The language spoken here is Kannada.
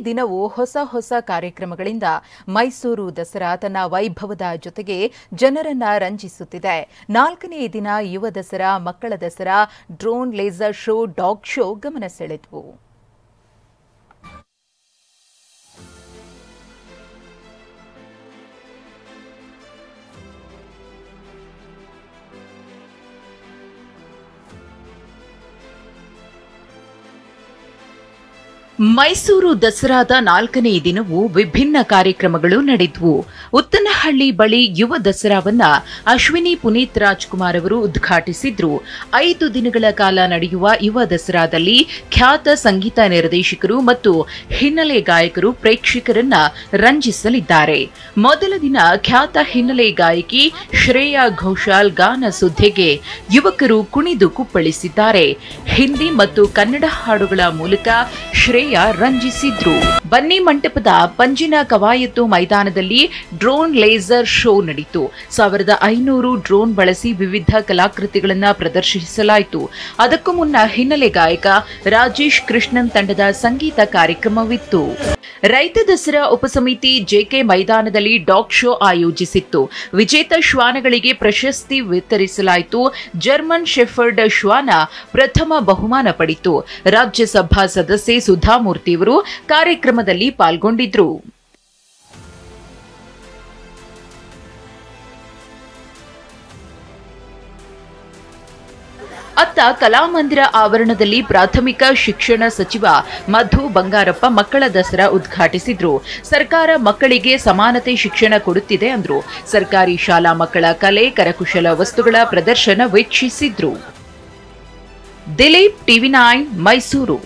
ದಿನವೂ ಹೊಸ ಕಾರ್ಯಕ್ರಮಗಳಿಂದ ಮೈಸೂರು ದಸರಾ ತನ್ನ ವೈಭವದ ಜೊತೆಗೆ ಜನರನ್ನ ರಂಜಿಸುತ್ತಿದೆ. 4ನೇ ದಿನ ಯುವ ದಸರಾ, ಮಕ್ಕಳ Dasara, drone, laser show, dog show ಗಮನ ಸೆಳೆದವು. ಮೈಸೂರು ದಸರಾದ 4ನೇ ದಿನವೂ ವಿಭಿನ್ನ ಕಾರ್ಯಕ್ರಮಗಳು ನಡೆದವು. ಉತ್ತನಹಳ್ಳಿ ಬಳಿ ಯುವ ದಸರಾವನ್ನ ಅಶ್ವಿನಿ ಪುನೀತ್ ರಾಜ್ಕುಮಾರ್ ಅವರು ಉದ್ಘಾಟಿಸಿದ್ರು. 5 ದಿನಗಳ ಕಾಲ ನಡೆಯುವ ಯುವ ದಸರಾದಲ್ಲಿ ಖ್ಯಾತ ಸಂಗೀತ ನಿರ್ದೇಶಕರು ಮತ್ತು ಹಿನ್ನೆಲೆ ಗಾಯಕರು ಪ್ರೇಕ್ಷಕರನ್ನ ರಂಜಿಸಲಿದ್ದಾರೆ. ಮೊದಲ ದಿನ ಖ್ಯಾತ ಹಿನ್ನೆಲೆ ಗಾಯಕಿ ಶ್ರೇಯಾ ಘೋಷಾಲ್ ಗಾನ ಸುದ್ದಿಗೆ ಯುವಕರು ಕುಣಿದು ಕುಪ್ಪಳಿಸಿದ್ದಾರೆ. ಹಿಂದಿ ಮತ್ತು ಕನ್ನಡ ಹಾಡುಗಳ ಮೂಲಕ ಶ್ರೇಯಾ ರಂಜಿಸಿದ್ರು. ಬನ್ನಿ ಮಂಟಪದ ಪಂಜಿನ ಕವಾಯತು ಮೈದಾನದಲ್ಲಿ ಡ್ರೋನ್ ಲೇಸರ್ ಶೋ ನಡೆಯಿತು. 1500 ಡ್ರೋನ್ ಬಳಸಿ ವಿವಿಧ ಕಲಾಕೃತಿಗಳನ್ನು ಪ್ರದರ್ಶಿಸಲಾಯಿತು. ಅದಕ್ಕೂ ಮುನ್ನ ಹಿನ್ನೆಲೆ ಗಾಯಕ ರಾಜೇಶ್ ಕೃಷ್ಣನ್ ತಂಡದ ಸಂಗೀತ ಕಾರ್ಯಕ್ರಮವಿತ್ತು. ರೈತ ದಸರಾ ಉಪಸಮಿತಿ ಜೆಕೆ ಮೈದಾನದಲ್ಲಿ ಡಾಗ್ ಶೋ ಆಯೋಜಿಸಿತ್ತು. ವಿಜೇತ ಶ್ವಾನಗಳಿಗೆ ಪ್ರಶಸ್ತಿ ವಿತರಿಸಲಾಯಿತು. ಜರ್ಮನ್ ಶೆಫರ್ಡ್ ಶ್ವಾನ ಪ್ರಥಮ ಬಹುಮಾನ ಪಡೆಯಿತು. ರಾಜ್ಯಸಭಾ ಸದಸ್ಯೆ ಸುಧಾಮೂರ್ತಿಯವರು ಕಾರ್ಯಕ್ರಮದಲ್ಲಿ ಪಾಲ್ಗೊಂಡಿದ್ರು. ಅತ್ತ ಕಲಾಮಂದಿರ ಆವರಣದಲ್ಲಿ ಪ್ರಾಥಮಿಕ ಶಿಕ್ಷಣ ಸಚಿವ ಮಧು ಬಂಗಾರಪ್ಪ ಮಕ್ಕಳ ದಸರಾ ಉದ್ಘಾಟಿಸಿದ್ರು. ಸರ್ಕಾರ ಮಕ್ಕಳಿಗೆ ಸಮಾನತೆ ಶಿಕ್ಷಣ ಕೊಡುತ್ತಿದೆ ಅಂದ್ರು. ಸರ್ಕಾರಿ ಶಾಲಾ ಮಕ್ಕಳ ಕಲೆ, ಕರಕುಶಲ ವಸ್ತುಗಳ ಪ್ರದರ್ಶನ ವೀಕ್ಷಿಸಿದ್ರು. ದಿಲೀಪ್, ಟಿವಿ9 ಮೈಸೂರು.